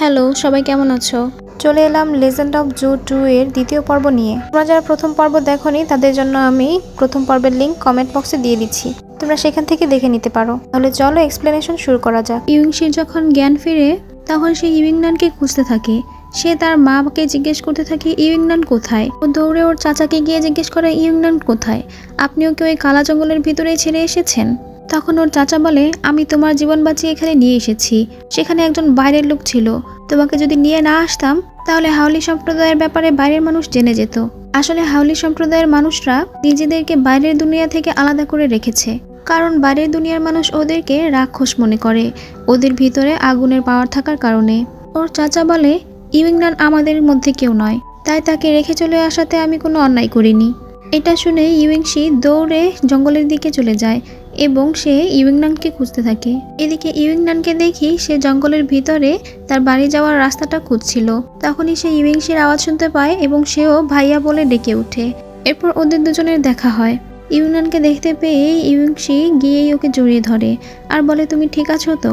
Hello, সবাই কেমন আছো? চলে এলাম লেজেন্ড অফ জু 2 এর দ্বিতীয় পর্ব নিয়ে। তোমরা যারা প্রথম পর্ব দেখোনি তাদের জন্য আমি প্রথম পর্বের লিংক কমেন্ট বক্সে দিয়ে দিচ্ছি, তোমরা সেখান থেকে দেখে নিতে পারো। তাহলে চলো এক্সপ্লেনেশন শুরু করা যাক। ইউইংশির যখন জ্ঞান ফিরে তখন সে ইউইংনানকে খুঁজতে থাকে। সে তার মাকে জিজ্ঞেস করতে থাকে ইউইংনান কোথায়। ও দৌড়ে ওর চাচাকে গিয়ে জিজ্ঞেস করে ইউইংনান কোথায়, আপনিও কি ওই কালা জঙ্গলের ভিতরেই ছেড়ে এসেছেন? তখন ওর চাচা বলে আমি তোমার জীবন বাঁচিয়ে এখানে নিয়ে এসেছি, সেখানে একজন বাইরের লোক ছিল, তোমাকে যদি নিয়ে না আসতাম তাহলে হাউলি সম্প্রদায়ের ব্যাপারে বাইরের মানুষ জেনে যেত। আসলে হাউলি সম্প্রদায়ের মানুষরা নিজেদেরকে বাইরের দুনিয়া থেকে আলাদা করে রেখেছে, কারণ বাইরের দুনিয়ার মানুষ ওদেরকে রাক্ষস মনে করে, ওদের ভিতরে আগুনের পাওয়ার থাকার কারণে। ওর চাচা বলে ইউইংনান আমাদের মধ্যে কেউ নয়, তাই তাকে রেখে চলে আসাতে আমি কোনো অন্যায় করিনি। এটা শুনে ইউইংশি দৌড়ে জঙ্গলের দিকে চলে যায় এবং সে ইউইংনানকে খুঁজতে থাকে। এদিকে ইউইংনানকে দেখি সে জঙ্গলের ভিতরে তার বাড়ি যাওয়ার রাস্তাটা খুঁজছিল। তখনই সে ইউইংশির আওয়াজ শুনতে পায় এবং সেও ভাইয়া বলে ডেকে ওঠে। এরপর ওদের দুজনের দেখা হয়। ইউইংনানকে দেখতে পেয়ে ইউইংশি গিয়েই ওকে জড়িয়ে ধরে আর বলে তুমি ঠিক আছো তো?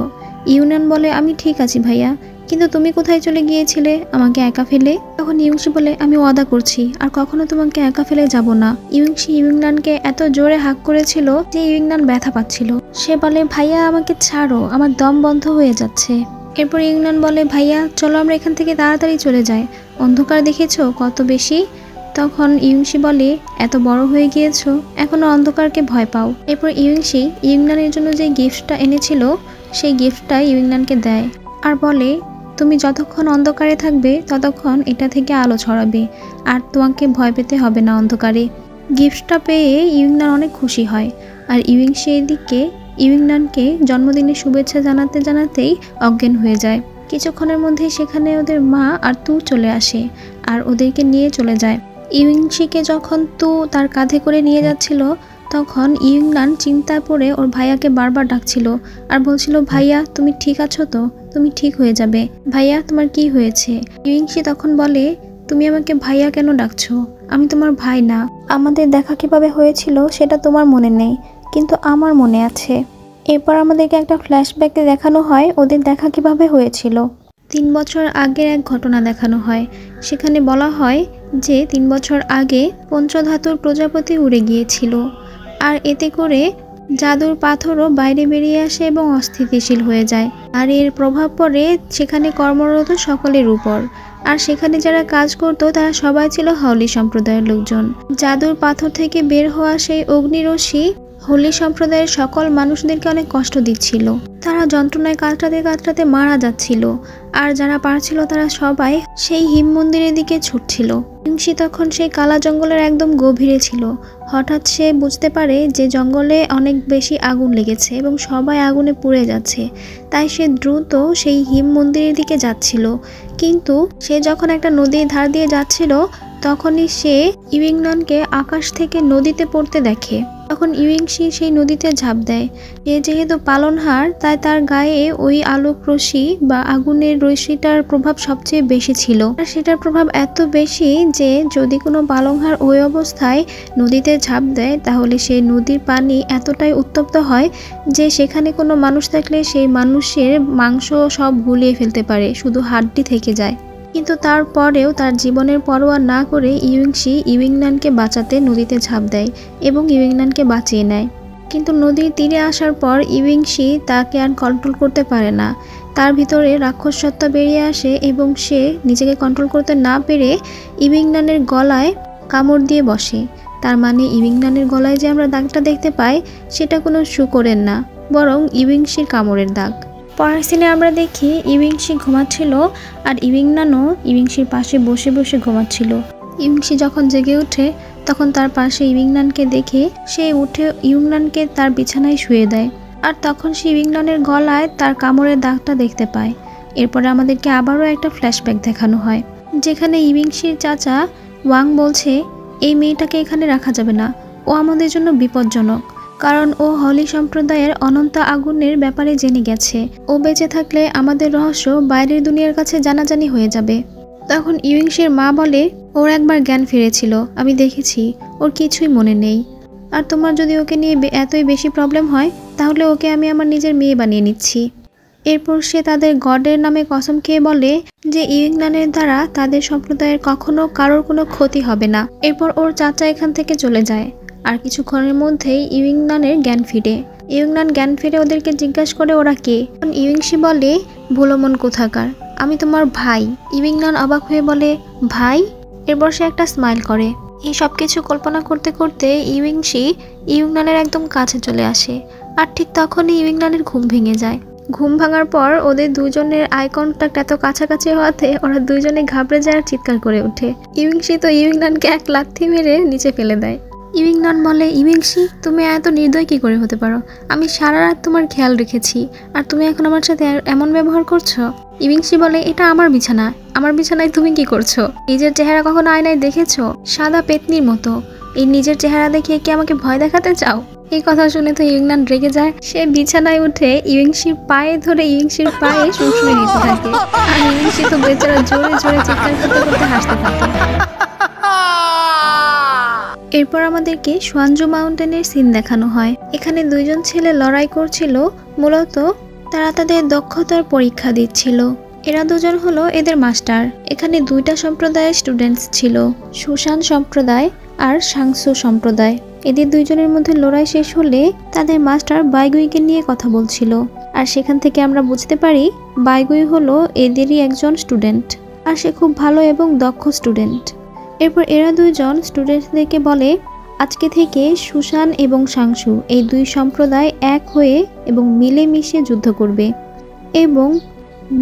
ইউইংনান বলে আমি ঠিক আছি ভাইয়া, কিন্তু তুমি কোথায় চলে গিয়েছিলে আমাকে একা ফেলে? তখন ইউইংশি বলে আমি ওয়াদা করছি আর কখনো তোমাকে একা ফেলে যাব না। ইউইংশি ইউইংনানকে এত জোরে হাঁক করেছিল যে ইউইংনান ব্যথা পাচ্ছিল। সে বলে ভাইয়া আমাকে ছাড়ো, আমার দম বন্ধ হয়ে যাচ্ছে। এরপর ইউইংনান বলে ভাইয়া চলো আমরা এখান থেকে তাড়াতাড়ি চলে যাই, অন্ধকার দেখেছো কত বেশি? তখন ইউইংশি বলে এত বড় হয়ে গিয়েছো এখনো অন্ধকারকে ভয় পাও। এরপর ইউইংশি ইউইংনানের জন্য যে গিফটটা এনেছিল সেই গিফটটা ইউইংনানকে দেয় আর বলে তুমি যতক্ষণ অন্ধকারে থাকবে ততক্ষণ এটা থেকে আলো ছড়াবে আর তোমাকে ভয় পেতে হবে না অন্ধকারে। গিফটটা পেয়ে ইউইংনান অনেক খুশি হয় আর ইউইংশি এদিকে ইউইংনানকে জন্মদিনের শুভেচ্ছা জানাতে জানাতেই অজ্ঞান হয়ে যায়। কিছুক্ষণের মধ্যে সেখানে ওদের মা আর তু চলে আসে আর ওদেরকে নিয়ে চলে যায়। ইউইংশিকে যখন তু তার কাঁধে করে নিয়ে যাচ্ছিল তখন ইউইংনান চিন্তায় পড়ে ওর ভাইয়াকে বারবার ডাকছিল আর বলছিল ভাইয়া তুমি ঠিক আছো তো? তুমি ঠিক হয়ে যাবে, ভাইয়া তোমার কি হয়েছে? ইউইংশি তখন বলে তুমি আমাকে ভাইয়া কেন ডাকছো? আমি তোমার ভাই না। আমাদের দেখা কিভাবে হয়েছিল সেটা তোমার মনে নেই, কিন্তু আমার মনে আছে। এরপর আমাদেরকে একটা ফ্ল্যাশব্যাকে দেখানো হয় ওদের দেখা কিভাবে হয়েছিল। 3 বছর আগের এক ঘটনা দেখানো হয়। সেখানে বলা হয় যে 3 বছর আগে পঞ্চধাতুর প্রজাপতি উড়ে গিয়েছিল আর এতে করে জাদুর পাথরও বাইরে বেরিয়ে আসে এবং অস্থিতিশীল হয়ে যায় আর এর প্রভাব পড়ে সেখানে কর্মরত সকলের উপর। আর সেখানে যারা কাজ করতো তারা সবাই ছিল হাউলি সম্প্রদায়ের লোকজন। জাদুর পাথর থেকে বের হওয়া সেই অগ্নিরশ্মি হাউলি সম্প্রদায়ের সকল মানুষদেরকে অনেক কষ্ট দিচ্ছিল। তারা যন্ত্রণায় কাতরাতে কাতরাতে মারা যাচ্ছিল আর যারা পারছিল তারা সবাই সেই হিম মন্দিরের দিকে ছুটছিল। ইউইংশি তখন সেই কালা জঙ্গলের একদম গভীরে ছিল। হঠাৎ সে বুঝতে পারে যে জঙ্গলে অনেক বেশি আগুন লেগেছে এবং সবাই আগুনে পুড়ে যাচ্ছে, তাই সে দ্রুত সেই হিম মন্দিরের দিকে যাচ্ছিল। কিন্তু সে যখন একটা নদীর ধার দিয়ে যাচ্ছিল তখনই সে ইউইংনানকে আকাশ থেকে নদীতে পড়তে দেখে। তখন ইউইংশি সেই নদীতে ঝাঁপ দেয়। সে যেহেতু পালনহার তাই তার গায়ে ওই আলোক রশ্মি বা আগুনের রশ্মিটার প্রভাব সবচেয়ে বেশি ছিল আর সেটার প্রভাব এত বেশি যে যদি কোনো পালনহার ওই অবস্থায় নদীতে ঝাঁপ দেয় তাহলে সেই নদীর পানি এতটাই উত্তপ্ত হয় যে সেখানে কোনো মানুষ থাকলে সেই মানুষের মাংস সব গুলিয়ে ফেলতে পারে, শুধু হাড্ডি থেকে যায়। কিন্তু তারপরেও তার জীবনের পরোয়া না করে ইউইংশি ইউইংনানকে বাঁচাতে নদীতে ঝাঁপ দেয় এবং ইউইংনানকে বাঁচিয়ে নেয়। কিন্তু নদীর তীরে আসার পর ইউইংশি তাকে আর কন্ট্রোল করতে পারে না। তার ভিতরে রাক্ষস সত্তা বেরিয়ে আসে এবং সে নিজেকে কন্ট্রোল করতে না পেরে ইউইংনানের গলায় কামড় দিয়ে বসে। তার মানে ইউইংনানের গলায় যে আমরা দাগটা দেখতে পাই সেটা কোনো শূকরের না, বরং ইউইংশির কামড়ের দাগ। পরের সিনে আমরা দেখি ইউইংশি ঘুমাচ্ছিল আর ইউইংনানও ইউইংশির পাশে বসে বসে ঘুমাচ্ছিল। ইউইংশি যখন জেগে ওঠে তখন তার পাশে ইউইংনানকে দেখে সে উঠে ইউইংনানকে তার বিছানায় শুয়ে দেয় আর তখন সে ইউইংনানের গলায় তার কামড়ের দাগটা দেখতে পায়। এরপরে আমাদেরকে আবারও একটা ফ্ল্যাশব্যাক দেখানো হয় যেখানে ইউইংশির চাচা ওয়াং বলছে এই মেয়েটাকে এখানে রাখা যাবে না, ও আমাদের জন্য বিপজ্জনক, কারণ ও হাউলি সম্প্রদায়ের অনন্ত আগুনের ব্যাপারে জেনে গেছে। ও বেঁচে থাকলে আমাদের রহস্য বাইরের দুনিয়ার কাছে জানাজানি হয়ে যাবে। তখন ইউইংশির মা বলে ওর একবার জ্ঞান ফিরেছিল, আমি দেখেছি, ওর কিছুই মনে নেই। আর তোমার যদি ওকে নিয়ে এতই বেশি প্রবলেম হয় তাহলে ওকে আমি আমার নিজের মেয়ে বানিয়ে নিচ্ছি। এরপর সে তাদের গডের নামে কসম খেয়ে বলে যে ইউংনানের দ্বারা তাদের সম্প্রদায়ের কখনো কারোর কোনো ক্ষতি হবে না। এরপর ওর চাচা এখান থেকে চলে যায় আর কিছুক্ষণের মধ্যেই ইউংনানের জ্ঞান ফিরে। ইউংনান জ্ঞান ফিরে ওদেরকে জিজ্ঞাসা করে ওরা কে। ইউংশি বলে ভুলোমন কোথাকার, আমি তোমার ভাই। ইউংনান অবাক হয়ে বলে ভাই? এরপর সে একটা স্মাইল করে। এই সব কিছু কল্পনা করতে করতে ইউংশি ইউংনানের একদম কাছে চলে আসে আর ঠিক তখনই ইউংনানের ঘুম ভেঙে যায়। ঘুম ভাঙার পর ওদের দুজনের আই কন্ট্যাক্ট এত কাছাকাছি হওয়াতে ওরা দুজনে ঘাবড়ে যায় আর চিৎকার করে ওঠে। ইউংশি তো ইউংনানকে এক লাথি মেরে নিচে ফেলে দেয়। ইউংনান বলে ইউংশি তুমি এত নির্দয় কি করে হতে পারো? আমি সারা রাত তোমার খেয়াল রেখেছি আর তুমি এখন আমার সাথে এমন ব্যবহার করছো। ইউংশি বলে এটা আমার বিছানা, আমার বিছানায় তুমি কি করছো? নিজের চেহারা কখনো আয়নায় দেখেছো? সাদা পেতনির মতো এই নিজের চেহারা দেখিয়ে কি আমাকে ভয় দেখাতে চাও? এই কথা শুনে তো ইউংনান রেগে যায়। সে বিছানায় উঠে ইউংশির পায়ে ধরে ইউংশির পায়ে শুশুড়ে দিতে থাকে আর ইউংশি তো বেচারা জোরে জোরে চিৎকার করতে করতে হাসতে থাকে। এরপর আমাদেরকে সোয়ানজু মাউন্টেনের সিন দেখানো হয়। এখানে দুইজন ছেলে লড়াই করছিল, মূলত তারা তাদের দক্ষতার পরীক্ষা দিচ্ছিল। এরা দুজন হলো এদের মাস্টার। এখানে দুইটা সম্প্রদায়ের স্টুডেন্টস ছিল, সুশান সম্প্রদায় আর সাংসু সম্প্রদায়। এদের দুইজনের মধ্যে লড়াই শেষ হলে তাদের মাস্টার বাইগুইকে নিয়ে কথা বলছিল আর সেখান থেকে আমরা বুঝতে পারি বাইগুই হলো এদেরই একজন স্টুডেন্ট আর সে খুব ভালো এবং দক্ষ স্টুডেন্ট। এরপর এরা দুইজন স্টুডেন্টদেরকে বলে আজকে থেকে সুশান এবং সাংসু এই দুই সম্প্রদায় এক হয়ে এবং মিলেমিশে যুদ্ধ করবে এবং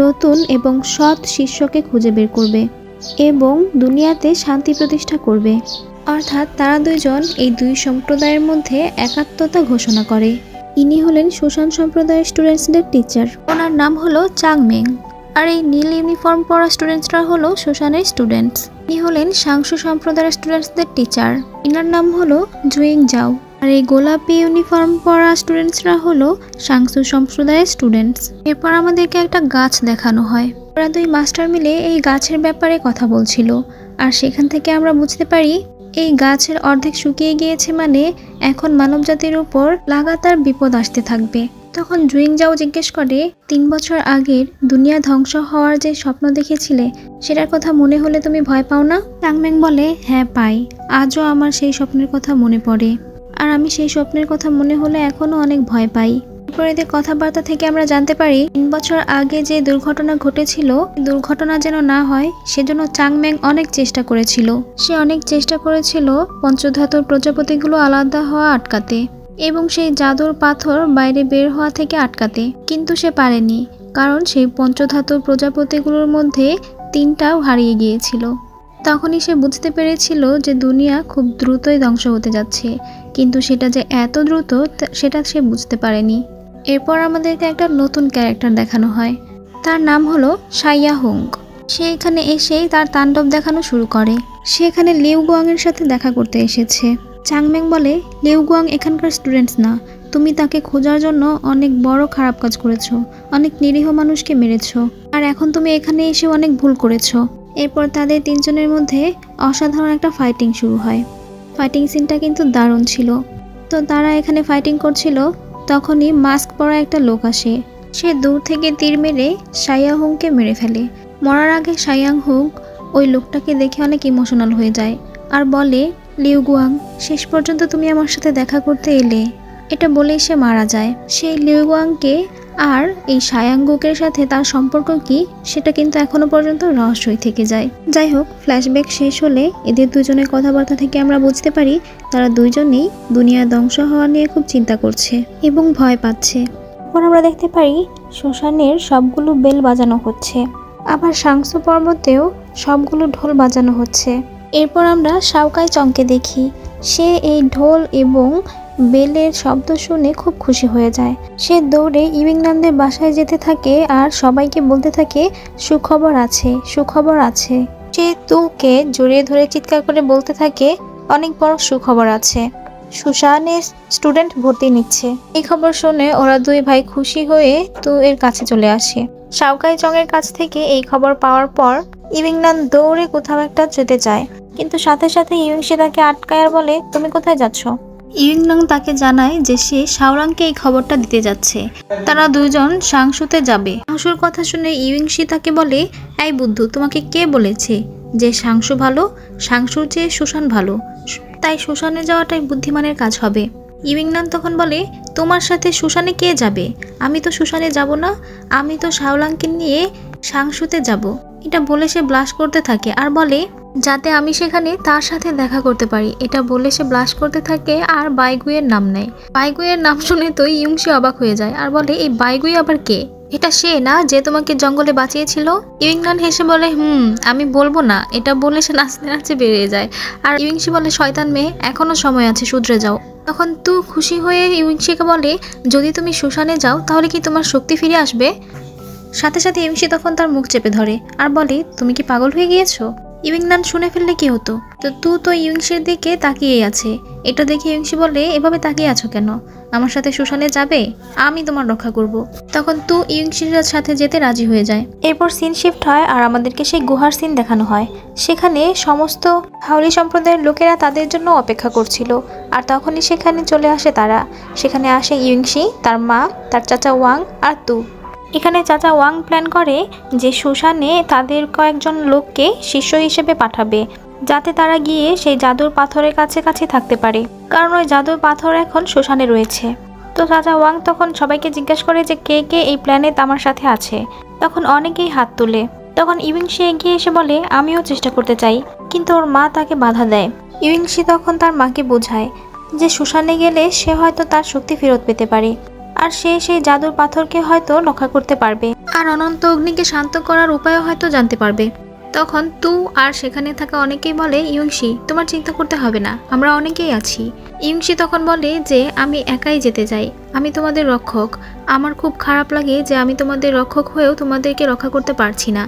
নতুন এবং সৎ শিষ্যকে খুঁজে বের করবে এবং দুনিয়াতে শান্তি প্রতিষ্ঠা করবে। অর্থাৎ তারা দুইজন এই দুই সম্প্রদায়ের মধ্যে একাত্মতা ঘোষণা করে। ইনি হলেন সুশান সম্প্রদায়ের স্টুডেন্টসদের টিচার, ওনার নাম হলো চাংমেং। আর এই নীল ইউনিফর্ম পরা স্টুডেন্টসরা হলো সুশানের স্টুডেন্টস। ইনি হলেন সাংসু সম্প্রদায়ের স্টুডেন্টসদের টিচার, ইনার নাম হলো জুইং জাও। আর এই গোলাপি ইউনিফর্ম পরা স্টুডেন্টসরা হলো সাংসু সম্প্রদায়ের স্টুডেন্টস। এরপর আমাদেরকে একটা গাছ দেখানো হয়। ওরা দুই মাস্টার মিলে এই গাছের ব্যাপারে কথা বলছিল আর সেখান থেকে আমরা বুঝতে পারি এই গাছের অর্ধেক শুকিয়ে গিয়েছে, মানে এখন মানবজাতির উপর লাগাতার বিপদ আসতে থাকবে। তখন জুইং জাও জিজ্ঞেস করে 3 বছর আগের দুনিয়া ধ্বংস হওয়ার যে স্বপ্ন দেখেছিলে সেটার কথা মনে হলে তুমি ভয় পাও না? চাংমেং বলে হ্যাঁ পাই, আজও আমার সেই স্বপ্নের কথা মনে পড়ে আর আমি সেই স্বপ্নের কথা মনে হলে এখনো অনেক ভয় পাই। এরপর এদের কথাবার্তা থেকে আমরা জানতে পারি 3 বছর আগে যে দুর্ঘটনা ঘটেছিল দুর্ঘটনা যেন না হয় সেজন্য চাংমেং অনেক চেষ্টা করেছিল। সে অনেক চেষ্টা করেছিল পঞ্চধাতুর প্রজাপতিগুলো আলাদা হওয়া আটকাতে এবং সেই জাদুর পাথর বাইরে বের হওয়া থেকে আটকাতে, কিন্তু সে পারেনি কারণ সেই পঞ্চধাতুর প্রজাপতিগুলোর মধ্যে 3টাও হারিয়ে গিয়েছিল। তখনই সে বুঝতে পেরেছিল যে দুনিয়া খুব দ্রুতই ধ্বংস হতে যাচ্ছে, কিন্তু সেটা যে এত দ্রুত সেটা সে বুঝতে পারেনি। এরপর আমাদেরকে একটা নতুন ক্যারেক্টার দেখানো হয়, তার নাম হলো সাইয়া হুং। সে এখানে এসেই তার তাণ্ডব দেখানো শুরু করে। সে এখানে লিউ গুয়াং এর সাথে দেখা করতে এসেছে। চাংমেং বলে লিউ গুয়াং এখানকার স্টুডেন্টস না, তুমি তাকে খোঁজার জন্য অনেক বড় খারাপ কাজ করেছো, অনেক নিরীহ মানুষকে মেরেছো আর এখন তুমি এখানে এসে অনেক ভুল করেছো। এরপর তাদের তিনজনের মধ্যে অসাধারণ একটা ফাইটিং শুরু হয়। ফাইটিং সিনটা কিন্তু দারুণ ছিল। তো তারা এখানে ফাইটিং করছিল, তখনই মাস্ক পরা একটা লোক আসে। সে দূর থেকে তীর মেরে সাইয়া হুংকে মেরে ফেলে। মরার আগে সাইয়াং হুং ওই লোকটাকে দেখে অনেক ইমোশনাল হয়ে যায় আর বলে লিউ গুয়াং শেষ পর্যন্ত তুমি আমার সাথে দেখা করতে এলে। এটা বলেই সে মারা যায়। সেই লিউ গুয়াংকে আর এই সায়াঙ্গুকের সাথে তার সম্পর্ক কি সেটা কিন্তু এখনো পর্যন্ত রহস্যই থেকে যায়। যাই হোক, ফ্ল্যাশব্যাক শেষ হলে এদের দুজনের কথাবার্তা থেকে আমরা বুঝতে পারি তারা দুইজনেই দুনিয়া ধ্বংস হওয়া নিয়ে খুব চিন্তা করছে এবং ভয় পাচ্ছে। এখন আমরা দেখতে পারি শ্মশানের সবগুলো বেল বাজানো হচ্ছে, আবার সাংসু পর্বতেও সবগুলো ঢোল বাজানো হচ্ছে। এরপর আমরা শাওকাই চংকে দেখি। সে এই ঢোল এবং বেলের শব্দ শুনে খুব খুশি হয়ে যায়। সে দৌড়ে ইউংনানদের বাসায় যেতে থাকে আর সবাইকে বলতে থাকে সুখবর আছে, সুখবর আছে। সে তুকে জড়িয়ে ধরে চিৎকার করে বলতে থাকে অনেক বড় সুখবর আছে, সুশানের স্টুডেন্ট ভর্তি নিচ্ছে। এই খবর শুনে ওরা দুই ভাই খুশি হয়ে তু এর কাছে চলে আসে। শাওকাই চং এর কাছ থেকে এই খবর পাওয়ার পর ইউংনান দৌড়ে কোথাও একটা যেতে চায়, কিন্তু সাথে সাথে ইউংশি তাকে আটকায় আর বলে তুমি কোথায় যাচ্ছ? ইউইংনাং তাকে জানায় যে সে শাওরাংকে এই খবরটা দিতে যাচ্ছে। তারা দুজন সাংশুতে যাবে। সাংশুর কথা শুনে ইউইংশি তাকে বলে, এই বুদ্ধু, তোমাকে কে বলেছে যে সাংশু ভালো? সাংশুর চেয়ে সুশান ভালো, তাই সুশানে যাওয়াটাই বুদ্ধিমানের কাজ হবে। ইউইংনাং তখন বলে, তোমার সাথে সুশানে কে যাবে? আমি তো সুশানে যাব না, আমি তো শাওলাংকে নিয়ে সাংশুতে যাব। এটা বলে সে ব্লাশ করতে থাকে আর বলে যাতে আমি সেখানে তার সাথে দেখা করতে পারি। এটা বলে সে ব্লাশ করতে থাকে আর বাইগুইয়ের নাম নেয়। বাইগুইয়ের নাম শুনে তো ইউংশি অবাক হয়ে যায় আর বলে, এই বাইগুই আবার কে? এটা সে না যে তোমাকে জঙ্গলে বাঁচিয়েছিল? ইউইংনাং হেসে বলে, আমি বলবো না। এটা বলে সে নাচতে নাচতে বেরিয়ে যায়। আর ইউংশি বলে, শয়তান মেয়ে, এখনো সময় আছে, শুধরে যাও। তখন তু খুশি হয়ে ইউংশিকে বলে, যদি তুমি সুশানে যাও তাহলে কি তোমার শক্তি ফিরে আসবে? সাথে সাথে ইউংশি তখন তার মুখ চেপে ধরে আর বলে, তুমি কি পাগল হয়ে গিয়েছো? ইউইংনাং শুনে ফেললে কি হতো? তো তু তো ইউংশির দিকে তাকিয়েই আছে। এটা দেখে ইউংশি বলে, এভাবে তাকিয়ে আছো কেন? আমার সাথে সুশানে যাবে? আমি তোমার রক্ষা করব। তখন তু ইউংশির সাথে যেতে রাজি হয়ে যায়। এরপর সিন শিফট হয় আর আমাদেরকে সেই গুহার সিন দেখানো হয়। সেখানে সমস্ত হাওলি সম্প্রদায়ের লোকেরা তাদের জন্য অপেক্ষা করছিল। আর তখনই সেখানে চলে আসে তারা। সেখানে আসে ইউংশি, তার মা, তার চাচা ওয়াং আর তু। এখানে চাচা ওয়াং প্ল্যান করে যে সুশানে তাদের কয়েকজন লোককে শিষ্য হিসেবে পাঠাবে, যাতে তারা গিয়ে সেই জাদুর পাথরের কাছে কাছে থাকতে পারে, কারণ ওই জাদুর পাথর এখন সুশানে রয়েছে। তো চাচা ওয়াং তখন সবাইকে জিজ্ঞাসা করে যে কে কে এই প্ল্যানে আমার সাথে আছে। তখন অনেকেই হাত তোলে। তখন ইউংশি এগিয়ে এসে বলে, আমিও চেষ্টা করতে চাই, কিন্তু ওর মা তাকে বাধা দেয়। ইউংশি তখন তার মাকে বোঝায় যে সুশানে গেলে সে হয়তো তার শক্তি ফেরত পেতে পারে, আর সে সেই জাদুর পাথরকে হয়তো রক্ষা করতে পারবে, আর অনন্ত অগ্নিকে শান্ত করার উপায়ও হয়তো জানতে পারবে। তখন তু আর সেখানে থাকা অনেকেই বলে, ইউংশি, তোমার চিন্তা করতে হবে না, আমরা অনেকেই আছি। ইউংশি তখন বলে যে আমি একাই যেতে চাই, আমি তোমাদের রক্ষক। আমার খুব খারাপ লাগে যে আমি তোমাদের রক্ষক হয়েও তোমাদেরকে রক্ষা করতে পারছি না।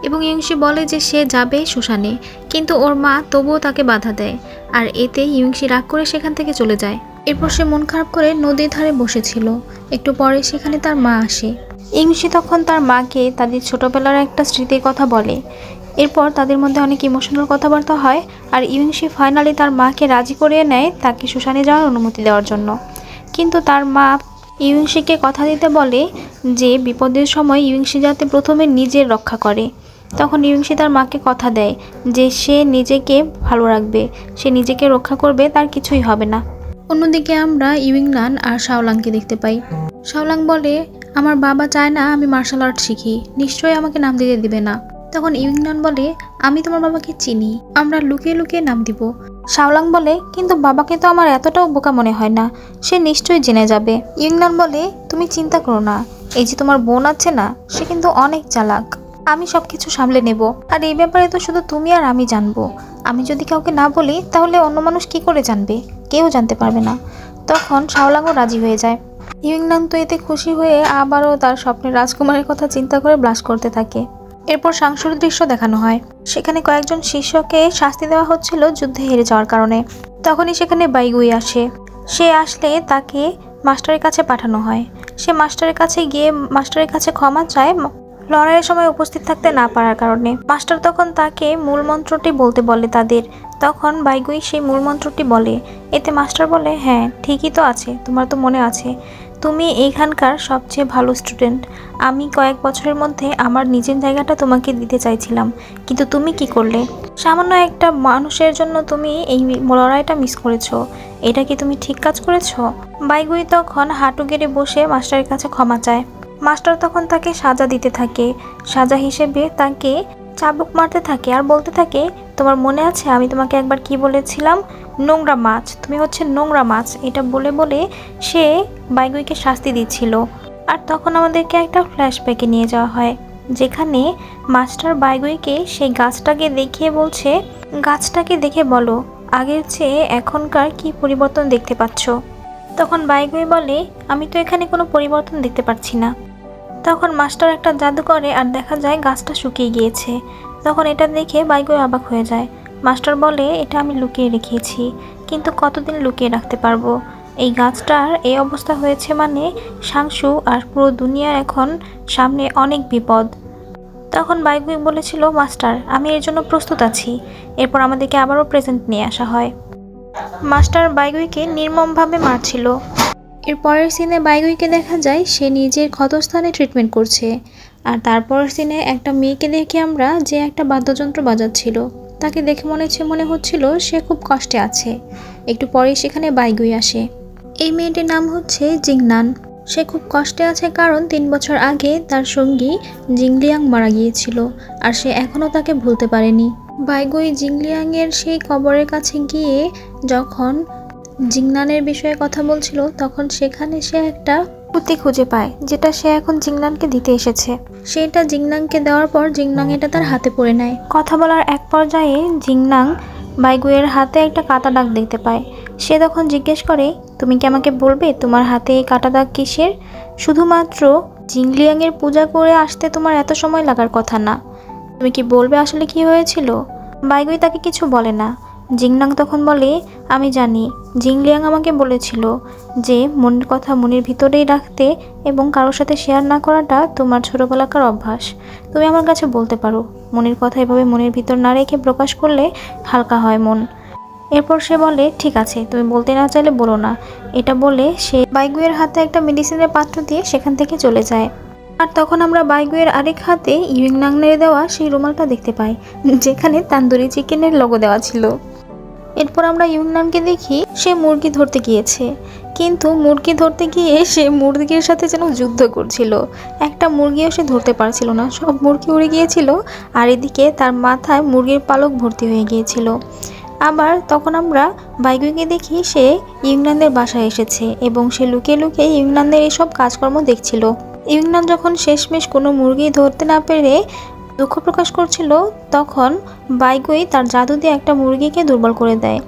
এবং ইউংশি বলে যে সে যাবে সুশানে, কিন্তু ওর মা তবুও তাকে বাধা দেয়। আর এতে ইউংশি রাগ করে সেখান থেকে চলে যায়। এরপর সে মন খারাপ করে নদীর ধারে বসেছিল। একটু পরে সেখানে তার মা আসে। ইউংশি তখন তার মাকে তাদের ছোটবেলার একটা স্মৃতির কথা বলে। এরপর তাদের মধ্যে অনেক ইমোশনাল কথাবার্তা হয় আর ইউংশি ফাইনালি তার মাকে রাজি করিয়ে নেয় তাকে সুশানে যাওয়ার অনুমতি দেওয়ার জন্য। কিন্তু তার মা ইউংশিকে কথা দিতে বলে যে বিপদের সময় ইউংশি যাতে প্রথমে নিজের রক্ষা করে। তখন ইউংশি তার মাকে কথা দেয় যে সে নিজেকে ভালো রাখবে, সে নিজেকে রক্ষা করবে, তার কিছুই হবে না। অন্যদিকে আমরা ইউইংনান আর শাওলাংকে দেখতে পাই। শাওলাং বলে, আমার বাবা চায় না আমি মার্শাল আর্ট শিখি, নিশ্চয়ই আমাকে নাম দিতে দিবে না। তখন ইউইংনান বলে, আমি তোমার বাবাকে চিনি, আমরা লুকিয়ে লুকিয়ে নাম দিব। শাওলাং বলে, কিন্তু বাবাকে তো আমার এতটাও বোকা মনে হয় না, সে নিশ্চয়ই জেনে যাবে। ইউইংনান বলে, তুমি চিন্তা করো না, এই যে তোমার বোন আছে না, সে কিন্তু অনেক চালাক, আমি সবকিছু সামলে নেব। আর এই ব্যাপারে তো শুধু তুমি আর আমি জানবো, আমি যদি কাউকে না বলি তাহলে অন্য মানুষ কি করে জানবে? কেউ জানতে পারবে না। তখন শাওলাংও রাজি হয়ে যায়। ইউইংনান তো এতে খুশি হয়ে আবারও তার স্বপ্নের রাজকুমারের কথা চিন্তা করে ব্লাশ করতে থাকে। এরপর সাংশুর দৃশ্য দেখানো হয়। সেখানে কয়েকজন শিষ্যকে শাস্তি দেওয়া হচ্ছিল যুদ্ধে হেরে যাওয়ার কারণে। তখনই সেখানে বাইগুই আসে। সে আসলে তাকে মাস্টারের কাছে পাঠানো হয়। সে মাস্টারের কাছে গিয়ে মাস্টারের কাছে ক্ষমা চায় লড়াইয়ের সময় উপস্থিত থাকতে না পারার কারণে। মাস্টার তখন তাকে মূল মন্ত্রটি বলতে বলে তাদের। তখন বাইগুই সেই মূল মন্ত্রটি বলে। এতে মাস্টার বলে, হ্যাঁ ঠিকই তো আছে, তোমার তো মনে আছে, তুমি এইখানকার সবচেয়ে ভালো স্টুডেন্ট। আমি কয়েক বছরের মধ্যে আমার নিজের জায়গাটা তোমাকে দিতে চাইছিলাম, কিন্তু তুমি কি করলে? সামান্য একটা মানুষের জন্য তুমি এই লড়াইটা মিস করেছো। এটা কি তুমি ঠিক কাজ করেছো? বাইগুই তখন হাঁটু গেড়ে বসে মাস্টারের কাছে ক্ষমা চায়। মাস্টার তখন তাকে সাজা দিতে থাকে। সাজা হিসেবে তাকে চাবুক মারতে থাকে আর বলতে থাকে, তোমার মনে আছে আমি তোমাকে একবার কি বলেছিলাম? নোংরা মাছ, তুমি হচ্ছে নোংরা মাছ। এটা বলে বলে সে বাইগুইকে শাস্তি দিচ্ছিল। আর তখন আমাদেরকে একটা ফ্ল্যাশব্যাকে নিয়ে যাওয়া হয়, যেখানে মাস্টার বাইগুইকে সেই গাছটাকে দেখিয়ে বলছে, গাছটাকে দেখে বলো আগের চেয়ে এখনকার কি পরিবর্তন দেখতে পাচ্ছ? তখন বাইগুই বলে, আমি তো এখানে কোনো পরিবর্তন দেখতে পাচ্ছি না। তখন মাস্টার একটা জাদু করে আর দেখা যায় গাছটা শুকিয়ে গিয়েছে। তখন এটা দেখে বাইগুই অবাক হয়ে যায়। মাস্টার বলে, এটা আমি লুকিয়ে রেখেছি, কিন্তু কতদিন লুকিয়ে রাখতে পারবো? এই গাছটার এই অবস্থা হয়েছে মানে সাংশু আর পুরো দুনিয়ার এখন সামনে অনেক বিপদ। তখন বাইগুই বলেছিল, মাস্টার আমি এর জন্য প্রস্তুত আছি। এরপর আমাদেরকে আবারও প্রেজেন্ট নিয়ে আসা হয়। মাস্টার বাইগুইকে নির্মমভাবে মারছিল। এর পরের সিনে বাইগুইকে দেখা যায় সে নিজের ক্ষতস্থানে ট্রিটমেন্ট করছে। আর তারপরের সিনে একটা মেয়েকে দেখে আমরা যে একটা বাদ্যযন্ত্র বাজাচ্ছিল, তাকে দেখে মনে হচ্ছিল সে খুব কষ্টে আছে। একটু পরেই সেখানে বাইগুই আসে। এই মেয়েটির নাম হচ্ছে জিংনান। সে খুব কষ্টে আছে কারণ 3 বছর আগে তার সঙ্গী জিংলিয়াং মারা গিয়েছিল, আর সে এখনও তাকে ভুলতে পারেনি। বাইগুই জিংলিয়াংয়ের সেই কবরের কাছে গিয়ে যখন জিংনানের বিষয়ে কথা বলছিল, তখন সেখানে সে একটা পুঁতি খুঁজে পায়, যেটা সে এখন জিংনানকে দিতে এসেছে। সেটা জিংনাংকে দেওয়ার পর জিংনাং এটা তার হাতে পড়ে নেয়। কথা বলার এক পর্যায়ে জিংনাং বাইগুইয়ের হাতে একটা কাটা দাগ দেখতে পায়। সে তখন জিজ্ঞেস করে, তুমি কি আমাকে বলবে তোমার হাতে এই কাটা দাগ কিসের? শুধুমাত্র জিংলিয়াংয়ের পূজা করে আসতে তোমার এত সময় লাগার কথা না। তুমি কি বলবে আসলে কি হয়েছিল? বাইগুই তাকে কিছু বলে না। জিংনাং তখন বলে, আমি জানি জিংলিয়াং আমাকে বলেছিল যে মনের কথা মনের ভিতরেই রাখতে এবং কারোর সাথে শেয়ার না করাটা তোমার ছোটবেলাকার অভ্যাস। তুমি আমার কাছে বলতে পারো, মনের কথা এভাবে মনের ভিতর না রেখে প্রকাশ করলে হালকা হয় মন। এরপর সে বলে, ঠিক আছে, তুমি বলতে না চাইলে বলো না। এটা বলে সে বাইগুইয়ের হাতে একটা মেডিসিনের পাত্র দিয়ে সেখান থেকে চলে যায়। আর তখন আমরা বাইগুইয়ের আরেক হাতে ইউইংনাংয়ের দেওয়া সেই রুমালটা দেখতে পাই, যেখানে তান্দুরি চিকেনের লোগো দেওয়া ছিল। এরপর আমরা ইউইংনাংকে দেখি সে মুরগি ধরতে গিয়েছে, কিন্তু মুরগি ধরতে গিয়ে সে মুরগির সাথে যেন যুদ্ধ করছিল। একটা মুরগিও সে ধরতে পারছিল না, সব মুরগি উড়ে গিয়েছিল। আর এদিকে তার মাথায় মুরগির পালক ভর্তি হয়ে গিয়েছিল। আবার তখন আমরা বাইগুইকে দেখি সে ইউইংনাংয়ের বাসায় এসেছে এবং সে লুকিয়ে লুকিয়ে ইউইংনাংয়ের এসব কাজকর্ম দেখছিল। ইউইংনাং যখন শেষমেশ কোনো মুরগি ধরতে না পেরে দুঃখ প্রকাশ করছিল, তখন বাইগুই তার জাদু দিয়ে একটা মুরগিকে দুর্বল করে দেয়।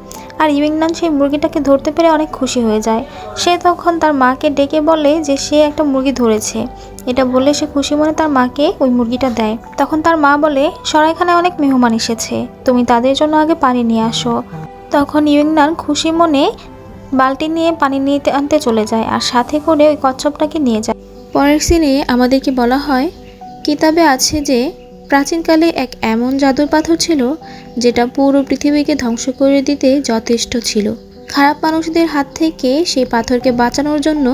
আর ইউইংনাং সেই মুরগিটাকে ধরতে পেরে অনেক খুশি হয়ে যায়। সে তখন তার মাকে ডেকে বলে যে সে একটা মুরগি ধরেছে। এটা বলে সে খুশি মনে তার মাকে ওই মুরগিটা দেয়। তখন তার মা বলে, সরাইখানায় অনেক মেহমান এসেছে, তুমি তাদের জন্য আগে পানি নিয়ে আসো। তখন ইউইংনাং খুশি মনে বালতি নিয়ে পানি নিয়ে আনতে চলে যায়, আর সাথে করে ওই কচ্ছপটাকে নিয়ে যায়। পরের সিনে আমাদেরকে বলা হয়, কিতাবে আছে যে প্রাচীনকালে এক এমন জাদুর পাথর ছিল যেটা পুরো পৃথিবীকে ধ্বংস করে দিতে যথেষ্ট ছিল। খারাপ মানুষদের হাত থেকে সেই পাথরকে বাঁচানোর জন্য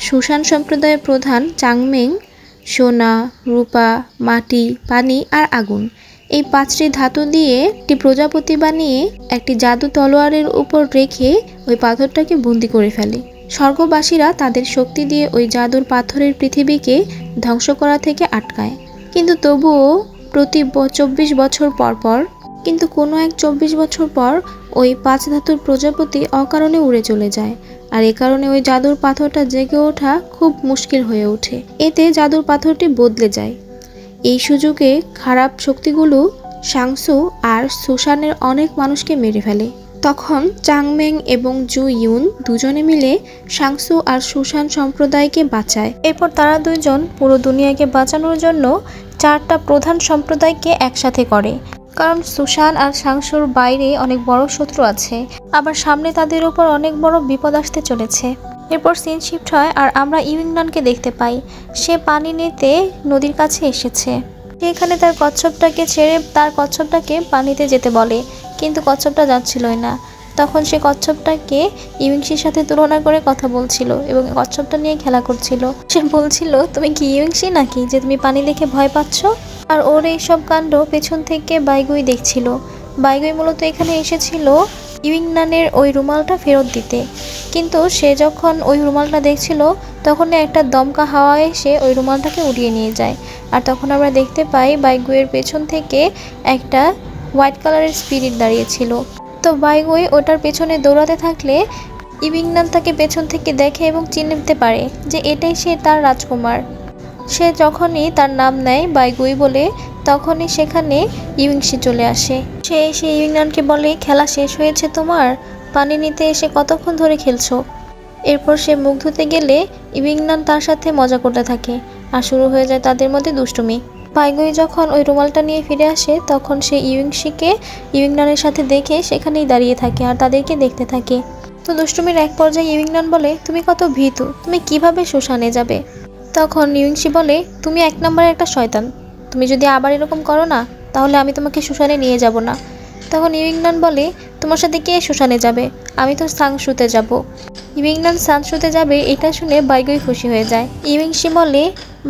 সুশান সম্প্রদায়ের প্রধান চাংমেং সোনা, রূপা, মাটি, পানি আর আগুন এই 5টি ধাতু দিয়ে একটি প্রজাপতি বানিয়ে একটি জাদু তলোয়ারের উপর রেখে ওই পাথরটাকে বন্দি করে ফেলে। স্বর্গবাসীরা তাদের শক্তি দিয়ে ওই জাদুর পাথরের পৃথিবীকে ধ্বংস করা থেকে আটকায়। কিন্তু তবুও প্রতি 24 বছর পর কোনো এক 24 বছর পর ওই 5 ধাতুর প্রজাপতি অকারণে উড়ে চলে যায়। আর এ কারণে ওই জাদুর পাথরটা জেগে ওঠা খুব মুশকিল হয়ে ওঠে। এতে জাদুর পাথরটি বদলে যায়। এই সুযোগে খারাপ শক্তিগুলো সাংসু আর সুশানের অনেক মানুষকে মেরে ফেলে। তখন চাংমেং এবং জু ইউন দুজনে মিলে সাংসু আর সুশান সম্প্রদায়কে বাঁচায়। এরপর তারা দুইজন পুরো দুনিয়াকে বাঁচানোর জন্য 4টা প্রধান সম্প্রদায়কে একসাথে করে, কারণ সুশান আর সাংসুর বাইরে অনেক বড় শত্রু আছে, আবার সামনে তাদের উপর অনেক বড় বিপদ আসতে চলেছে। এরপর সিন শিফট হয় আর আমরা ইউইংনানকে দেখতে পাই। সে পানি নিতে নদীর কাছে এসেছে। সেখানে তার কচ্ছপটাকে ছেড়ে তার কচ্ছপটাকে পানিতে যেতে বলে, কিন্তু কচ্ছপটা যাচ্ছিলই না। তখন সে কচ্ছপটাকে ইউইংশির সাথে তুলনা করে কথা বলছিল এবং কচ্ছপটা নিয়ে খেলা করছিল। সে বলছিল, তুমি কি ইউইংশি নাকি যে তুমি পানি দেখে ভয় পাচ্ছ? আর ওর এইসব কাণ্ড পেছন থেকে বাইগুই দেখছিল। বাইগুই মূলত এখানে এসেছিল ইউইংনানের ওই রুমালটা ফেরত দিতে, কিন্তু সে যখন ওই রুমালটা দেখছিল তখন একটা দমকা হাওয়া এসে ওই রুমালটাকে উড়িয়ে নিয়ে যায়। আর তখন আমরা দেখতে পাই বাইগুইয়ের পেছন থেকে একটা হোয়াইট কালারের স্পিরিট দাঁড়িয়েছিল। তো বাইগুই ওটার পেছনে দৌড়াতে থাকলে ইউইংনান তাকে পেছন থেকে দেখে এবং চিনতে পারে যে এটাই সে তার রাজকুমার। সে যখনই তার নাম নেয় বাইগুই বলে, তখনই সেখানে ইউইংশি চলে আসে। সে এসে ইউইংনানকে বলে, খেলা শেষ হয়েছে তোমার? পানি নিতে এসে কতক্ষণ ধরে খেলছো? এরপর সে মুখ ধুতে গেলে ইউইংনান তার সাথে মজা করতে থাকে আর শুরু হয়ে যায় তাদের মধ্যে দুষ্টুমি। বাইগুই যখন ওই রুমালটা নিয়ে ফিরে আসে তখন সে ইউইংশিকে ইউইংনানের সাথে দেখে সেখানেই দাঁড়িয়ে থাকে আর তাদেরকে দেখতে থাকে। তো দুষ্টুমির এক পর্যায়ে ইউইংনান বলে, তুমি কত ভীতু, তুমি কিভাবে সুশানে যাবে? তখন ইউইংশি বলে, তুমি 1 নম্বরের একটা শয়তান, তুমি যদি আবার এরকম করো না তাহলে আমি তোমাকে সুশানে নিয়ে যাব না। তখন ইউইংনান বলে, তোমার সাথে কে শ্মশানে যাবে? আমি তো সাংশুতে যাব। ইউইংনান সাংশুতে যাবে এটা শুনে বাইগুই খুশি হয়ে যায়। ইউইংশি বলে,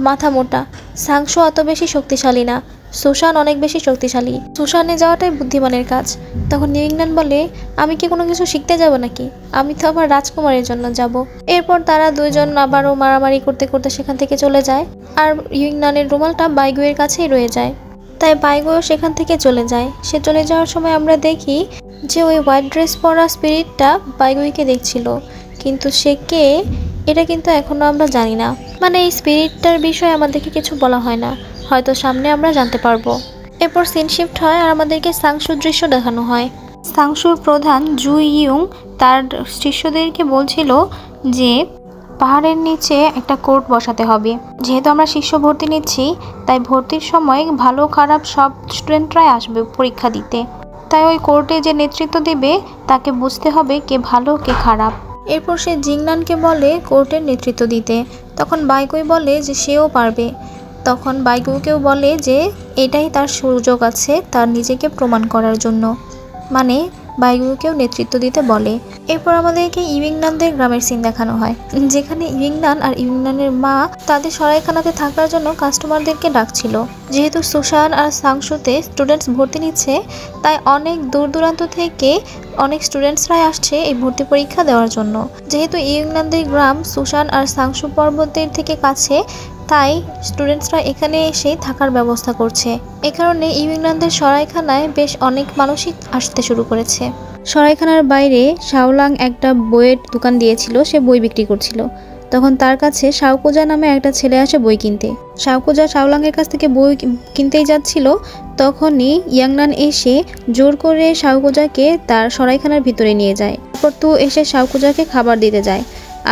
মাথা মোটা, সাংশু অত বেশি শক্তিশালী না, সুশান অনেক বেশি শক্তিশালী, সুশানে যাওয়াটাই বুদ্ধিমানের কাজ। তখন ইউইংনান বলে, আমি কি কোনো কিছু শিখতে যাব নাকি? আমি তো আবার রাজকুমারের জন্য যাব। এরপর তারা দুইজন আবারও মারামারি করতে করতে সেখান থেকে চলে যায়, আর ইউইংনানের রুমালটা বাইগুয়ের কাছেই রয়ে যায়। তাই বাইগুও সেখান থেকে চলে যায়। সে চলে যাওয়ার সময় আমরা দেখি যে ওই হোয়াইট ড্রেস পরা স্পিরিটটা বাইগুইকে দেখছিল, কিন্তু সে কে এটা কিন্তু এখনো আমরা জানি না। মানে এই স্পিরিটটার বিষয়ে আমাদেরকে কিছু বলা হয় না, হয়তো সামনে আমরা জানতে পারবো। এরপর সিন শিফট হয় আর আমাদেরকে সাংশুর দৃশ্য দেখানো হয়। সাংশুর প্রধান জু ইয়ুং তার শিষ্যদেরকে বলছিল যে পাহাড়ের নিচে একটা কোর্ট বসাতে হবে। যেহেতু আমরা শিষ্য ভর্তি নিচ্ছি, তাই ভর্তির সময় ভালো খারাপ সব স্টুডেন্টরাই আসবে পরীক্ষা দিতে। তাই ওই কোর্টে যে নেতৃত্ব দেবে তাকে বুঝতে হবে কে ভালো কে খারাপ। এরপর সে জিংনানকে বলে কোর্টের নেতৃত্ব দিতে। তখন বাইগুই বলে যে সেও পারবে। তখন বাইগুইকেও বলে যে এটাই তার সুযোগ আছে তার নিজেকে প্রমাণ করার জন্য, মানে বাইগুইকেও নেতৃত্ব দিতে বলে। এরপর আমাদেরকে ইউইংনানদের গ্রামের সিন দেখানো হয়, যেখানে ইউইংনান আর ইউইংনানের মা তাদের সরাইখানাতে থাকার জন্য কাস্টমারদেরকে ডাকছিল। যেহেতু সুশান আর সাংশুতে স্টুডেন্টস ভর্তি নিচ্ছে, তাই অনেক দূর দূরান্ত থেকে অনেক স্টুডেন্টসরাই আসছে এই ভর্তি পরীক্ষা দেওয়ার জন্য। যেহেতু ইউইংনানদের গ্রাম সুশান আর সাংশু পর্বতের থেকে কাছে, তাই স্টুডেন্টসরা এখানে এসে থাকার ব্যবস্থা করছে। এ কারণে ইউইংনানদের সরাইখানায় বেশ অনেক মানুষই আসতে শুরু করেছে। সরাইখানার বাইরে শাওলাং একটা বইয়ের দোকান দিয়েছিল, সে বই বিক্রি করছিল। তখন তার কাছে শাওকুজা নামে একটা ছেলে আসে বই কিনতে। শাওকুজা শাওলাংয়ের কাছ থেকে বই কিনতেই যাচ্ছিল, তখনই ইয়াংনান এসে জোর করে শাওকুজাকে তার সরাইখানার ভিতরে নিয়ে যায়। তারপর তো এসে শাওকুজাকে খাবার দিতে যায়,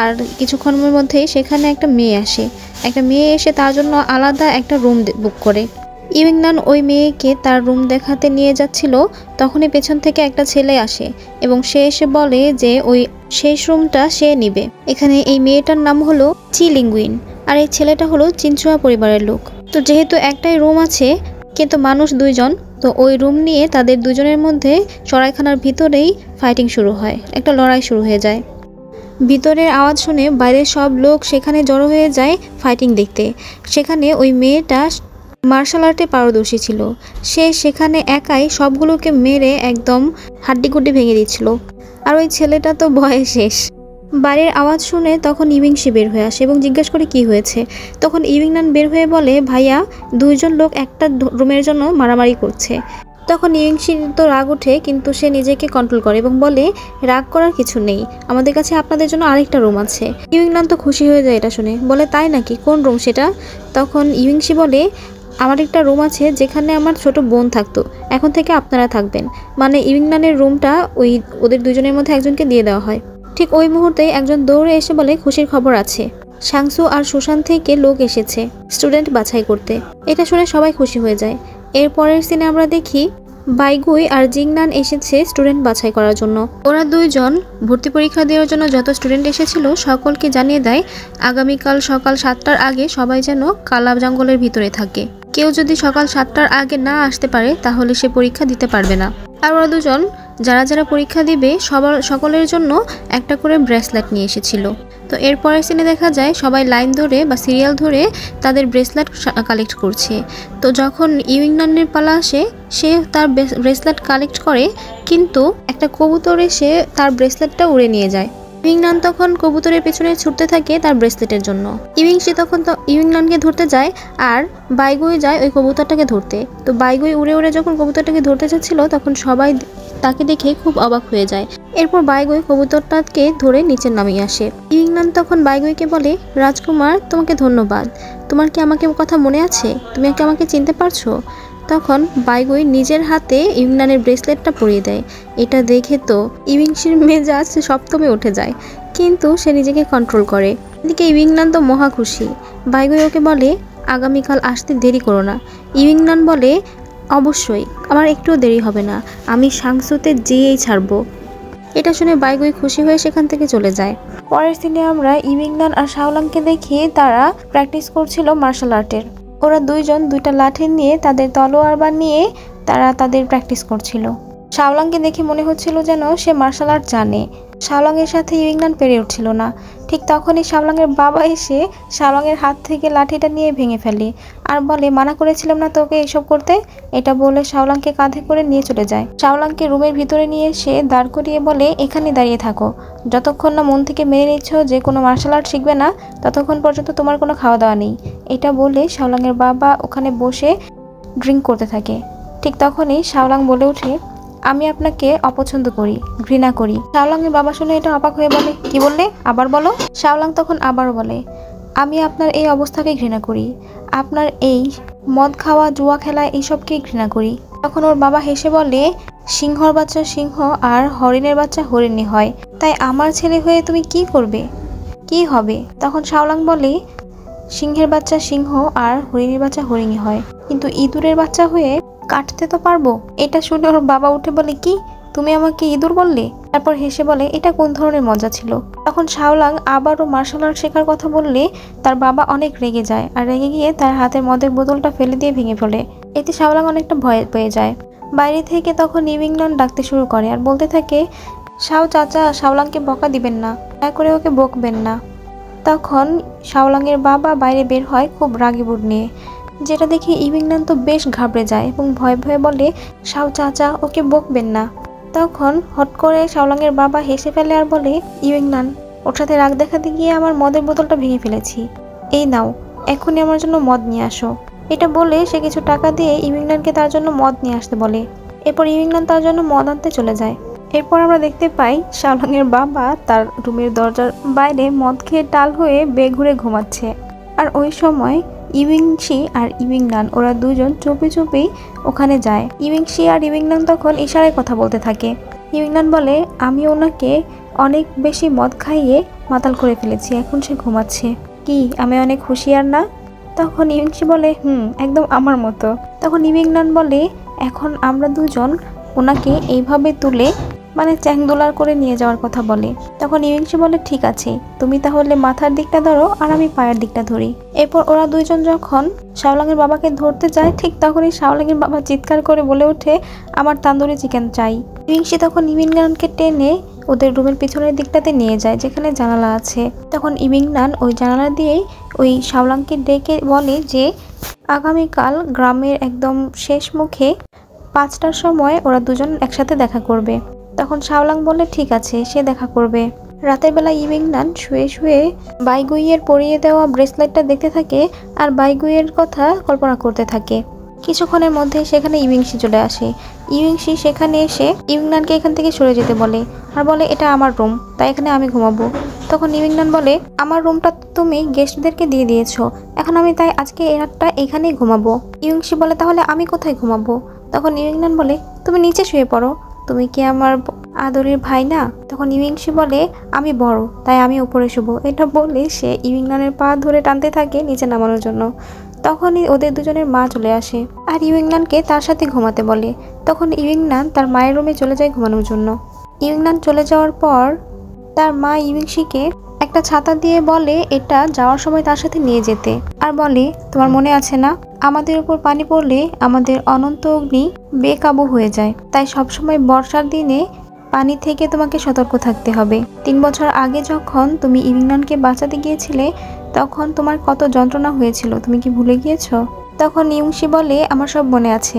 আর কিছুক্ষণের মধ্যেই সেখানে একটা মেয়ে আসে। একটা মেয়ে এসে তার জন্য আলাদা একটা রুম বুক করে। ইউইংনান ওই মেয়েকে তার রুম দেখাতে নিয়ে যাচ্ছিল, তখনই পেছন থেকে একটা ছেলে আসে এবং সে এসে বলে যে ওই শেষ রুমটা সে নিবে। এখানে এই মেয়েটার নাম হলো চি লিঙ্গুইন, আর এই ছেলেটা হলো চিনচুয়া পরিবারের লোক। তো যেহেতু একটাই রুম আছে কিন্তু মানুষ দুইজন, তো ওই রুম নিয়ে তাদের দুজনের মধ্যে সরাইখানার ভিতরেই ফাইটিং শুরু হয়, একটা লড়াই শুরু হয়ে যায়। ভিতরের আওয়াজ শুনে বাইরের সব লোক সেখানে জড়ো হয়ে যায় ফাইটিং দেখতে। সেখানে ওই মেয়েটা মার্শাল আর্টে পারদর্শী ছিল, সে সেখানে একাই সবগুলোকে মেরে একদম হাড্ডিগুড্ডি ভেঙে দিচ্ছিল। আর ওই ছেলেটা তো ভয়ে শেষ। বাইরের আওয়াজ শুনে তখন ইউইংশি বের হয়ে আসে এবং জিজ্ঞেস করে কি হয়েছে। তখন ইউইংনান বের হয়ে বলে, ভাইয়া দুইজন লোক একটা রুমের জন্য মারামারি করছে। তখন ইউইংশির তো রাগ ওঠে, কিন্তু সে নিজেকে কন্ট্রোল করে এবং বলে, রাগ করার কিছু নেই, আমাদের কাছে আপনাদের জন্য আরেকটা রুম আছে। ইউইংনান তো খুশি হয়ে যায় এটা শুনে, বলে তাই নাকি, কোন রুম সেটা? তখন ইউইংশি বলে, আমার একটা রুম আছে যেখানে আমার ছোট বোন থাকতো, এখন থেকে আপনারা থাকবেন। মানে ইউইংনানের রুমটা ওদের দুজনের মধ্যে একজনকে দিয়ে দেওয়া হয়। ঠিক ওই মুহূর্তে একজন দৌড়ে এসে বলে, খুশির খবর আছে, সাংসু আর সুশান থেকে লোক এসেছে স্টুডেন্ট বাছাই করতে। এটা শুনে সবাই খুশি হয়ে যায়। এরপরের সিনে আমরা দেখি বাইগুই আর জিংনান এসেছে স্টুডেন্ট বাছাই করার জন্য। ওরা দুইজন ভর্তি পরীক্ষা দেওয়ার জন্য যত স্টুডেন্ট এসেছিল সকলকে জানিয়ে দেয় আগামীকাল সকাল 7টার আগে সবাই যেন কালা জঙ্গলের ভিতরে থাকে। কেউ যদি সকাল 7টার আগে না আসতে পারে তাহলে সে পরীক্ষা দিতে পারবে না। আর ওরা দুজন যারা যারা পরীক্ষা দিবে সকলের জন্য একটা করে ব্রেসলেট নিয়ে এসেছিল। তো এরপরের সিনে দেখা যায় সবাই লাইন ধরে বা সিরিয়াল ধরে তাদের ব্রেসলেট কালেক্ট করছে। তো যখন ইউইংনানের পালা আসে, সে তার ব্রেসলেট কালেক্ট করে, কিন্তু একটা কবুতর এসে তার ব্রেসলেটটা উড়ে নিয়ে যায়। ইউইংনান তখন কবুতরের পেছনে ছুটতে থাকে তার ব্রেসলেটের জন্য। ইউইংশি তখন তো ইউইংনানকে ধরতে যায়, আর বাইগুই যায় ওই কবুতরটাকে ধরতে। তো বাইগুই উড়ে উড়ে যখন কবুতরটাকে ধরতে চাচ্ছিল, তখন সবাই তাকে দেখে খুব অবাক হয়ে যায়। এরপর বাইগুই কবুতরটাকে ধরে নিচে নামিয়ে আসে। ইউইংনান তখন বাইগুইকে বলে, রাজকুমার তোমাকে ধন্যবাদ, তোমার কি আমাকে কথা মনে আছে? তুমি কি আমাকে চিনতে পারছো? তখন বাইগুই নিজের হাতে ইউইংনানের ব্রেসলেটটা পরিয়ে দেয়। এটা দেখে তো ইউইংশির মেজাজ সপ্তমে উঠে যায়, কিন্তু সে নিজেকে কন্ট্রোল করে। এদিকে ইউইংনান তো মহা খুশি। বাইগুই ওকে বলে, আগামীকাল আসতে দেরি করো না। ইউইংনান বলে, অবশ্যই, আমার একটুও দেরি হবে না, আমি সাংসুতে যেয়েই ছাড়বো। এটা শুনে বাইগুই খুশি হয়ে সেখান থেকে চলে যায়। পরের দিনে আমরা ইউইংনান আর শাওলাংকে দেখি তারা প্র্যাকটিস করছিল মার্শাল আর্টের। ওরা দুইজন দুইটা লাঠি নিয়ে তাদের তলোয়ার বানিয়ে তারা তাদের প্র্যাকটিস করছিল। শাওলাংকে দেখে মনে হচ্ছিল যেন সে মার্শাল আর্ট জানে। শাওলাংয়ের সাথে ইউইংনান পেরে উঠছিল না। ঠিক তখনই শাওলাংয়ের বাবা এসে শাওলাংয়ের হাত থেকে লাঠিটা নিয়ে ভেঙে ফেলে আর বলে, মানা করেছিলাম না তোকে এসব করতে। এটা বলে শাওলাংকে কাঁধে করে নিয়ে চলে যায়। শাওলাংকে রুমের ভিতরে নিয়ে এসে দাঁড় করিয়ে বলে, এখানে দাঁড়িয়ে থাকো, যতক্ষণ না মন থেকে মেনে নিচ্ছ যে কোনো মার্শাল আর্ট শিখবে না ততক্ষণ পর্যন্ত তোমার কোনো খাওয়া দাওয়া নেই। এটা বলে শাওলাংয়ের বাবা ওখানে বসে ড্রিঙ্ক করতে থাকে। ঠিক তখনই শাওলাং বলে ওঠে, আমি আপনাকে অপছন্দ করি, ঘৃণা করি। শাওলাংয়ের বাবা শুনে এটা অবাক হয়ে বলে, কি বললে, আবার বলো। শাওলাং তখন আবারও বলে, আমি আপনার এই অবস্থাকে ঘৃণা করি, আপনার এই মদ খাওয়া, জুয়া খেলা এইসবকেই ঘৃণা করি। তখন ওর বাবা হেসে বলে, সিংহর বাচ্চা সিংহ আর হরিণের বাচ্চা হরিণী হয়, তাই আমার ছেলে হয়ে তুমি কি করবে, কি হবে? তখন শাওলাং বলে, সিংহের বাচ্চা সিংহ আর হরিণীর বাচ্চা হরিণী হয়, কিন্তু ইঁদুরের বাচ্চা হয়ে কাটতে তো পারবো। এটা শুনে ওর বাবা উঠে বলে, কি, তুমি আমাকে ইঁদুর বললে? তারপর হেসে বলে, এটা কোন ধরনের মজা ছিল? তখন শাওলাং আবারও মার্শাল আর্ট শেখার কথা বললে তার বাবা অনেক রেগে যায় আর রেগে গিয়ে তার হাতের মদের বোতলটা ফেলে দিয়ে ভেঙে ফেলে। এতে শাওলাং অনেকটা ভয় পেয়ে যায়। বাইরে থেকে তখন ইউইংনান ডাকতে শুরু করে আর বলতে থাকে, শাও চাচা, শাওলাংকে বকা দিবেন না, দয়া করে ওকে বকবেন না। তখন শাওলাংয়ের বাবা বাইরে বের হয় খুব রাগী মুড নিয়ে, যেটা দেখে ইউইংনান তো বেশ ঘাবড়ে যায় এবং ভয়ে ভয়ে বলে, শাও চাচা, ওকে বকবেন না। তখন হট করে শাওলাংয়ের বাবা হেসে ফেলে আর বলে, ইউইংনান, ওর সাথে রাগ দেখাতে গিয়ে আমার মদের বোতলটা ভেঙে ফেলেছি, এই নাও, এখনই আমার জন্য মদ নিয়ে আসো। এটা বলে সে কিছু টাকা দিয়ে ইউইংনানকে তার জন্য মদ নিয়ে আসতে বলে। এরপর ইউইংনান তার জন্য মদ আনতে চলে যায়। এরপর আমরা দেখতে পাই শাওলাংয়ের বাবা তার রুমের দরজার বাইরে মদ খেয়ে টাল হয়ে বেঘুরে ঘুমাচ্ছে। আর ওই সময় ইউইংশি আর ইউইংনান ওরা দুজন চুপি চুপি ওখানে যায়। ইউইংশি আর ইউইংনান তখন ইশারায় কথা বলতে থাকে। ইউইংনান বলে, আমি ওনাকে অনেক বেশি মদ খাইয়ে মাতাল করে ফেলেছি, এখন সে ঘুমাচ্ছে। কি, আমি অনেক হুঁশিয়ার না? তখন ইউইংশি বলে, একদম আমার মতো। তখন ইউইংনান বলে, এখন আমরা দুজন ওনাকে এইভাবে তুলে মানে চ্যাংদোলার করে নিয়ে যাওয়ার কথা বলে। তখন ইউইংশি বলে, ঠিক আছে, তুমি তাহলে মাথার দিকটা ধরো আর আমি পায়ের দিকটা ধরি। এরপর ওরা দুইজন যখন শাওলাংয়ের বাবাকে ধরতে যায়, ঠিক তখনই শাওলাংয়ের বাবা চিৎকার করে বলে ওঠে, আমার তান্দুরি চিকেন চাই। ইউইংশি তখন ইউইংনানকে টেনে ওদের রুমের পিছনের দিকটাতে নিয়ে যায় যেখানে জানালা আছে। তখন ইউইংনান ওই জানালা দিয়েই ওই শাওলাংকে ডেকে বলে যে আগামীকাল গ্রামের একদম শেষ মুখে 5টার সময় ওরা দুজন একসাথে দেখা করবে। তখন শাওলাং বলে, ঠিক আছে, সে দেখা করবে। রাতের বেলা ইউইংনান শুয়ে শুয়ে বাইগুইয়ের পরিয়ে দেওয়া ব্রেসলেটটা দেখতে থাকে আর বাইগুইয়ের কথা কল্পনা করতে থাকে। কিছুক্ষণের মধ্যে সেখানে ইউইংশি চলে আসে। ইউইংশি সেখানে এসে ইউইংনানকে এখান থেকে সরে যেতে বলে আর বলে, এটা আমার রুম, তাই এখানে আমি ঘুমাবো। তখন ইউইংনান বলে, আমার রুমটা তুমি গেস্টদেরকে দিয়ে দিয়েছো, এখন আমি তাই আজকে এই রাতটা এখানেই ঘুমাবো। ইউইংশি বলে, তাহলে আমি কোথায় ঘুমাবো? তখন ইউইংনান বলে, তুমি নিচে শুয়ে পড়ো, তুমি কি আমার আদরের ভাই না? তখন ইউইংশি বলে, আমি বড়, তাই আমি উপরে শুবো। এটা বলে সে ইউইংনানের পা ধরে টানতে থাকে নিচে নামানোর জন্য। তখনই ওদের দুজনের মা চলে আসে আর ইউইংনানকে তার সাথে ঘুমাতে বলে। তখন ইউইংনান তার মায়ের রুমে চলে যায় ঘুমানোর জন্য। ইউইংনান চলে যাওয়ার পর তার মা ইউইংশিকে একটা ছাতা দিয়ে বলে এটা যাওয়ার সময় তার সাথে নিয়ে যেতে, আর বলে, তোমার মনে আছে না, আমাদের উপর পানি পড়লে আমাদের অনন্ত অগ্নি বেকাবু হয়ে যায়, তাই সবসময় বর্ষার দিনে পানি থেকে তোমাকে সতর্ক থাকতে হবে। 3 বছর আগে যখন তুমি ইউইংনানকে বাঁচাতে গিয়েছিলে তখন তোমার কত যন্ত্রণা হয়েছিল, তুমি কি ভুলে গিয়েছো? তখন ইউইংশি বলে, আমার সব মনে আছে,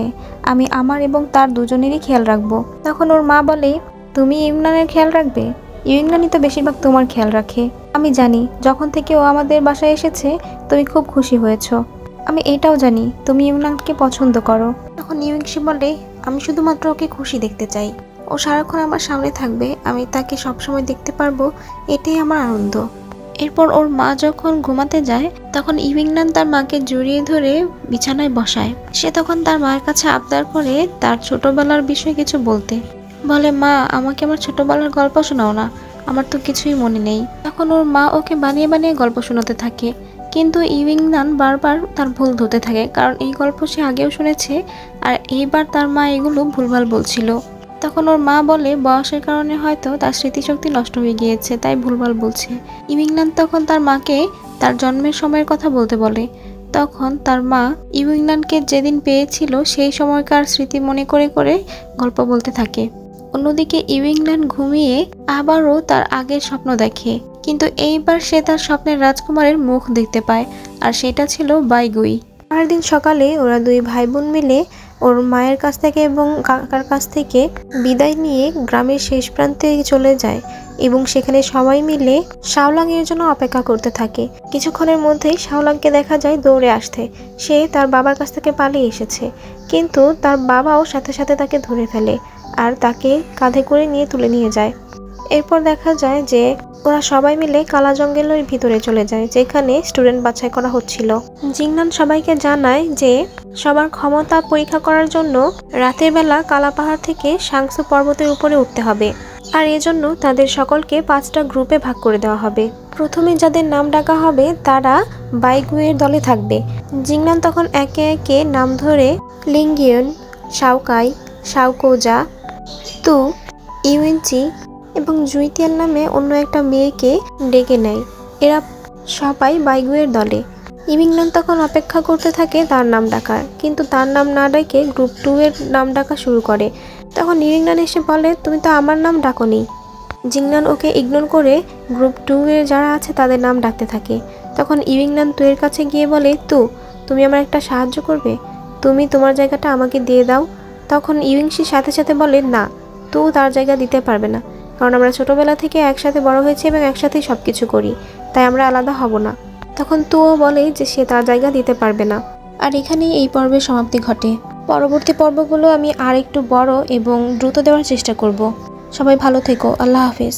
আমি আমার এবং তার দুজনেরই খেয়াল রাখবো। তখন ওর মা বলে, তুমি ইউইংনানের খেয়াল রাখবে? ইউইংনানই তো বেশিরভাগ তোমার খেয়াল রাখে। আমি জানি যখন থেকে ও আমাদের বাসায় এসেছে তুমি খুব খুশি হয়েছো। আমি এটাও জানি তুমি ইউইংনানকে পছন্দ করো। তখন ইউইংশি বলে, আমি শুধুমাত্র ওকে খুশি দেখতে চাই, ও সারাক্ষণ আমার সামনে থাকবে, আমি তাকে সবসময় দেখতে পারবো, এটাই আমার আনন্দ। এরপর ওর মা যখন ঘুমাতে যায় তখন ইউইংনান তার মাকে জড়িয়ে ধরে বিছানায় বসায়। সে তখন তার মায়ের কাছে আবদার করে তার ছোটবেলার বিষয়ে কিছু বলতে বলে, মা, আমাকে আমার ছোটবেলার গল্প শোনাও না, আমার তো কিছুই মনে নেই। তখন ওর মা ওকে বানিয়ে বানিয়ে গল্প শোনাতে থাকে, কিন্তু ইউইংনান বারবার তার ভুল ধরতে থাকে, কারণ এই গল্প সে আগেও শুনেছে আর এইবার তার মা এগুলো ভুলভাল বলছিল। তখন ওর মা বলে, বয়সের কারণে হয়তো তার স্মৃতিশক্তি নষ্ট হয়ে গিয়েছে, তাই ভুলভাল বলছে। ইউইংনান তখন তার মাকে তার জন্মের সময়ের কথা বলতে বলে। তখন তার মা ইউইংল্যান্ডকে যেদিন পেয়েছিল সেই সময়কার স্মৃতি মনে করে করে গল্প বলতে থাকে। অন্যদিকে ইউইংল্যান্ড ঘুমিয়ে আবারও তার আগের স্বপ্ন দেখে, কিন্তু এইবার সে তার স্বপ্নের রাজকুমারের মুখ দেখতে পায়, আর সেটা ছিল বাইগুই। পরের দিন সকালে ওরা দুই ভাই বোন মিলে ওর মায়ের কাছ থেকে এবং কাকার কাছ থেকে বিদায় নিয়ে গ্রামের শেষ প্রান্তে চলে যায় এবং সেখানে সবাই মিলে শাওলাং এর জন্য অপেক্ষা করতে থাকে। কিছুক্ষণের মধ্যেই শাওলাংকে দেখা যায় দৌড়ে আসতে। সে তার বাবার কাছ থেকে পালিয়ে এসেছে, কিন্তু তার বাবাও সাথে সাথে তাকে ধরে ফেলে আর তাকে কাঁধে করে নিয়ে তুলে নিয়ে যায়। এরপর দেখা যায় যে ওরা সবাই মিলে কালা জঙ্গলের ভিতরে চলে যায়, যেখানে স্টুডেন্ট বাছাই করা হচ্ছিল। জিংনান সবাইকে জানায় যে সবার ক্ষমতা পরীক্ষা করার জন্য রাতের বেলা কালা পাহাড় থেকে সাংসু পর্বতের উপরে উঠতে হবে, আর এজন্য তাদের সকলকে 5টা গ্রুপে ভাগ করে দেওয়া হবে। প্রথমে যাদের নাম ডাকা হবে তারা বাইগুয়ের দলে থাকবে। জিংনান তখন একে একে নাম ধরে লিংগিয়ন, শাওকাই, শাওকোজা, তু, ইউইনচি এবং জুইতিয়ান নামে অন্য একটা মেয়েকে ডেকে নেয়। এরা সবাই বাইগুয়ের দলে। ইউইংল্যান্ড তখন অপেক্ষা করতে থাকে তার নাম ডাকার, কিন্তু তার নাম না ডেকে গ্রুপ 2 এর নাম ডাকা শুরু করে। তখন ইউইংল্যান্ড এসে বলে, তুমি তো আমার নাম ডাকোনি। জিংনান ওকে ইগনোর করে গ্রুপ 2 এর যারা আছে তাদের নাম ডাকতে থাকে। তখন ইউইংল্যান্ড তুয়ের কাছে গিয়ে বলে, তুমি আমার একটা সাহায্য করবে, তুমি তোমার জায়গাটা আমাকে দিয়ে দাও। তখন ইউইংশি সাথে সাথে বলে, না, তার জায়গা দিতে পারবে না, কারণ আমরা ছোটবেলা থেকে একসাথে বড় হয়েছি এবং একসাথেই সবকিছু করি, তাই আমরা আলাদা হব না। তখন তুও বলে যে সে তার জায়গা দিতে পারবে না। আর এখানেই এই পর্বের সমাপ্তি ঘটে। পরবর্তী পর্বগুলো আমি আর একটু বড় এবং দ্রুত দেওয়ার চেষ্টা করব। সবাই ভালো থেকো। আল্লাহ হাফেজ।